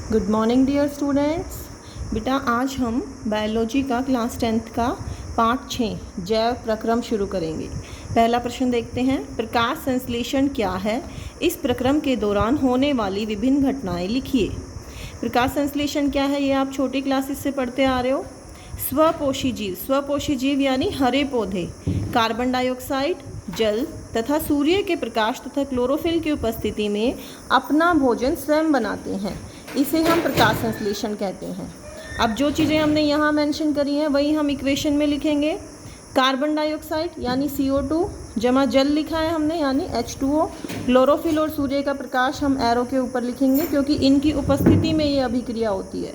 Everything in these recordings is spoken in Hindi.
Good morning dear students. बेटा आज हम बायोलॉजी का क्लास 10th का पार्ट 6 जैव प्रक्रम शुरू करेंगे। पहला प्रश्न देखते हैं, प्रकाश संश्लेषण क्या है? इस प्रक्रम के दौरान होने वाली विभिन्न घटनाएं लिखिए। प्रकाश संश्लेषण क्या है ये आप छोटी क्लासेस से पढ़ते आ रहे हो। स्वपोषी जीव यानी हरे पौधे कार्बन डाइऑक्साइड, जल तथा सूर्य के प्रकाश तथा क्लोरोफिल की उपस्थिति में अपना भोजन स्वयं बनाते हैं, इसे हम प्रकाश संश्लेषण कहते हैं। अब जो चीज़ें हमने यहाँ मेंशन करी हैं वही हम इक्वेशन में लिखेंगे। कार्बन डाइऑक्साइड यानी CO2 जमा जल लिखा है हमने यानी H2O। क्लोरोफिल और सूर्य का प्रकाश हम एरो के ऊपर लिखेंगे क्योंकि इनकी उपस्थिति में ये अभिक्रिया होती है।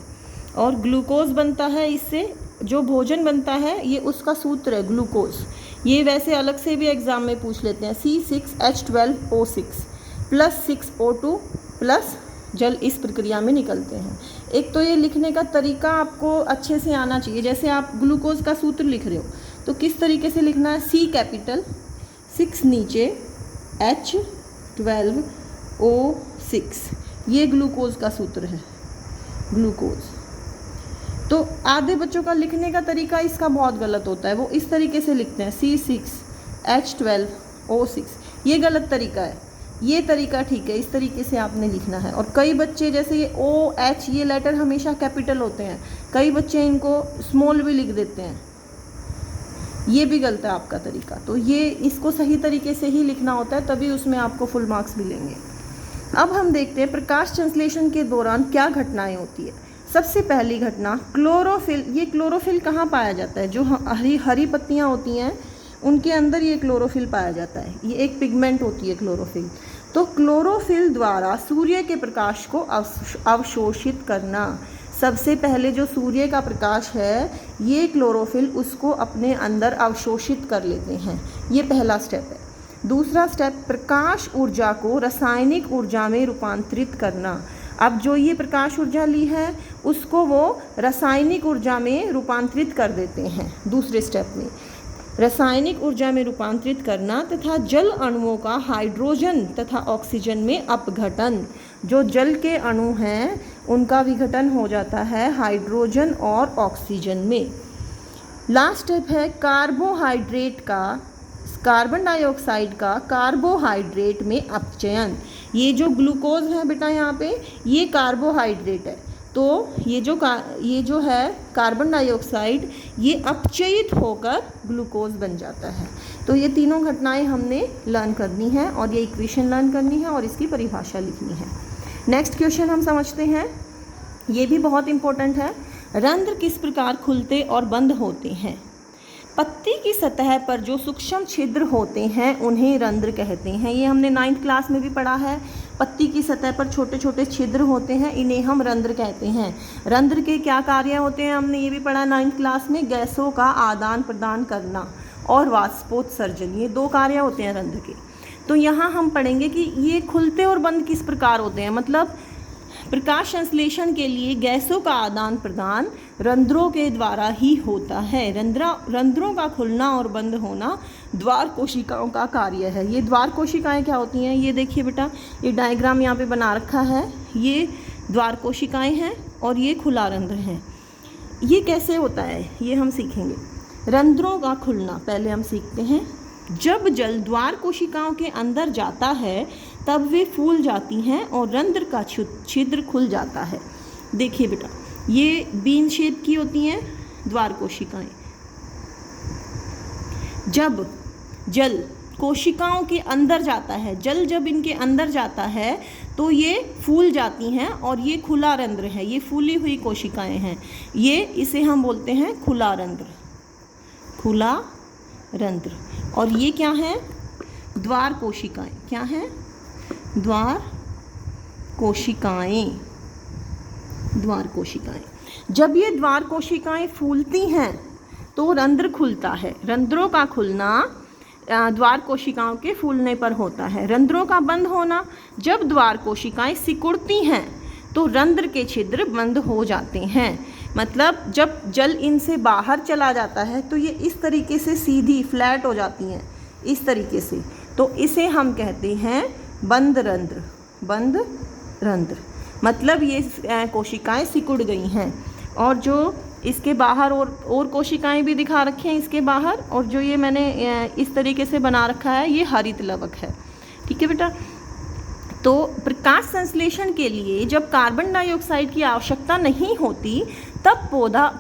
और ग्लूकोज बनता है, इससे जो भोजन बनता है ये उसका सूत्र है ग्लूकोज। ये वैसे अलग से भी एग्जाम में पूछ लेते हैं। C6H12O6 प्लस 6O2 प्लस जल इस प्रक्रिया में निकलते हैं। एक तो ये लिखने का तरीका आपको अच्छे से आना चाहिए। जैसे आप ग्लूकोज का सूत्र लिख रहे हो तो किस तरीके से लिखना है, C कैपिटल 6 नीचे H12O6, ये ग्लूकोज का सूत्र है ग्लूकोज। तो आधे बच्चों का लिखने का तरीका इसका बहुत गलत होता है, वो इस तरीके से लिखते हैं C6H12O6, ये गलत तरीका है। ये तरीका ठीक है, इस तरीके से आपने लिखना है। और कई बच्चे जैसे ये OH ये लेटर हमेशा कैपिटल होते हैं, कई बच्चे इनको स्मॉल भी लिख देते हैं, ये भी गलत है आपका तरीका। तो ये इसको सही तरीके से ही लिखना होता है, तभी उसमें आपको फुल मार्क्स मिलेंगे। अब हम देखते हैं प्रकाश संश्लेषण के दौरान क्या घटनाएं होती है। सबसे पहली घटना क्लोरोफिल। ये क्लोरोफिल कहाँ पाया जाता है? जो हरी पत्तियाँ होती हैं उनके अंदर ये क्लोरोफिल पाया जाता है। ये एक पिगमेंट होती है क्लोरोफिल। तो क्लोरोफिल द्वारा सूर्य के प्रकाश को अवशोषित करना। सबसे पहले जो सूर्य का प्रकाश है ये क्लोरोफिल उसको अपने अंदर अवशोषित कर लेते हैं, ये पहला स्टेप है। दूसरा स्टेप प्रकाश ऊर्जा को रासायनिक ऊर्जा में रूपांतरित करना। अब जो ये प्रकाश ऊर्जा ली है उसको वो रासायनिक ऊर्जा में रूपांतरित कर देते हैं। दूसरे स्टेप में रासायनिक ऊर्जा में रूपांतरित करना तथा जल अणुओं का हाइड्रोजन तथा ऑक्सीजन में अपघटन। जो जल के अणु हैं उनका विघटन हो जाता है हाइड्रोजन और ऑक्सीजन में। लास्ट स्टेप है कार्बन डाइऑक्साइड का कार्बोहाइड्रेट में अपचयन। ये जो ग्लूकोज है बेटा यहाँ पे ये कार्बोहाइड्रेट है, तो ये जो है कार्बन डाइऑक्साइड ये अपचयित होकर ग्लूकोज बन जाता है। तो ये तीनों घटनाएं हमने लर्न करनी है और ये इक्वेशन लर्न करनी है और इसकी परिभाषा लिखनी है। नेक्स्ट क्वेश्चन हम समझते हैं, ये भी बहुत इंपॉर्टेंट है। रंध्र किस प्रकार खुलते और बंद होते हैं? पत्ती की सतह पर जो सूक्ष्म छिद्र होते हैं उन्हें रंध्र कहते हैं। ये हमने 9th क्लास में भी पढ़ा है। पत्ती की सतह पर छोटे छोटे छिद्र होते हैं, इन्हें हम रंध्र कहते हैं। रंध्र के क्या कार्य होते हैं हमने ये भी पढ़ा 9th क्लास में। गैसों का आदान प्रदान करना और वाष्पोत्सर्जन, ये 2 कार्य होते हैं रंध्र के। तो यहाँ हम पढ़ेंगे कि ये खुलते और बंद किस प्रकार होते हैं। मतलब प्रकाश संश्लेषण के लिए गैसों का आदान प्रदान रंध्रों के द्वारा ही होता है। रंध्रों का खुलना और बंद होना द्वार कोशिकाओं का कार्य है। ये द्वार कोशिकाएं क्या होती हैं ये देखिए बेटा, ये डायग्राम यहाँ पे बना रखा है। ये द्वार कोशिकाएं हैं और ये खुला रंध्र है। ये कैसे होता है ये हम सीखेंगे। रंध्रों का खुलना पहले हम सीखते हैं। जब जल द्वार कोशिकाओं के अंदर जाता है तब वे फूल जाती हैं और रंध्र का छिद्र खुल जाता है। देखिए बेटा ये बीन शेप की होती हैं द्वार कोशिकाएं। जब जल कोशिकाओं के अंदर जाता है, जल जब इनके अंदर जाता है तो ये फूल जाती हैं और ये खुला रंध्र है, ये फूली हुई कोशिकाएं हैं। ये इसे हम बोलते हैं खुला रंध्र, खुला रंध्र। और ये क्या है? द्वार कोशिकाएं। क्या है? द्वार कोशिकाएं। द्वार कोशिकाएं। जब ये द्वार कोशिकाएं फूलती हैं तो रंध्र खुलता है। रंध्रों का खुलना द्वार कोशिकाओं के फूलने पर होता है। रंध्रों का बंद होना जब द्वार कोशिकाएं सिकुड़ती हैं तो रंध्र के छिद्र बंद हो जाते हैं। मतलब जब जल इनसे बाहर चला जाता है तो ये इस तरीके से सीधी फ्लैट हो जाती हैं, इस तरीके से। तो इसे हम कहते हैं बंद रंध्र। बंद रंध्र। मतलब ये कोशिकाएं सिकुड़ गई हैं। और जो इसके बाहर और कोशिकाएं भी दिखा रखे हैं इसके बाहर, और जो ये मैंने इस तरीके से बना रखा है ये हरित लवक है। ठीक है बेटा। तो प्रकाश संश्लेषण के लिए जब कार्बन डाइऑक्साइड की आवश्यकता नहीं होती तब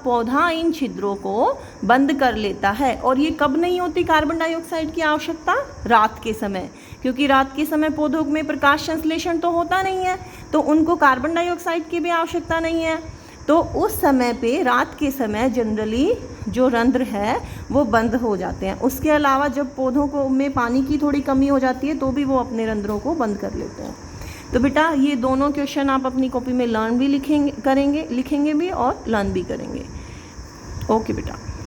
पौधा इन छिद्रों को बंद कर लेता है। और ये कब नहीं होती कार्बन डाइऑक्साइड की आवश्यकता? रात के समय, क्योंकि रात के समय पौधों में प्रकाश संश्लेषण तो होता नहीं है, तो उनको कार्बन डाइऑक्साइड की भी आवश्यकता नहीं है। तो उस समय पे, रात के समय जनरली जो रंध्र है वो बंद हो जाते हैं। उसके अलावा जब पौधों को में पानी की थोड़ी कमी हो जाती है तो भी वो अपने रंध्रों को बंद कर लेते हैं। तो बेटा ये दोनों क्वेश्चन आप अपनी कॉपी में लिखेंगे भी और लर्न भी करेंगे। ओके बेटा।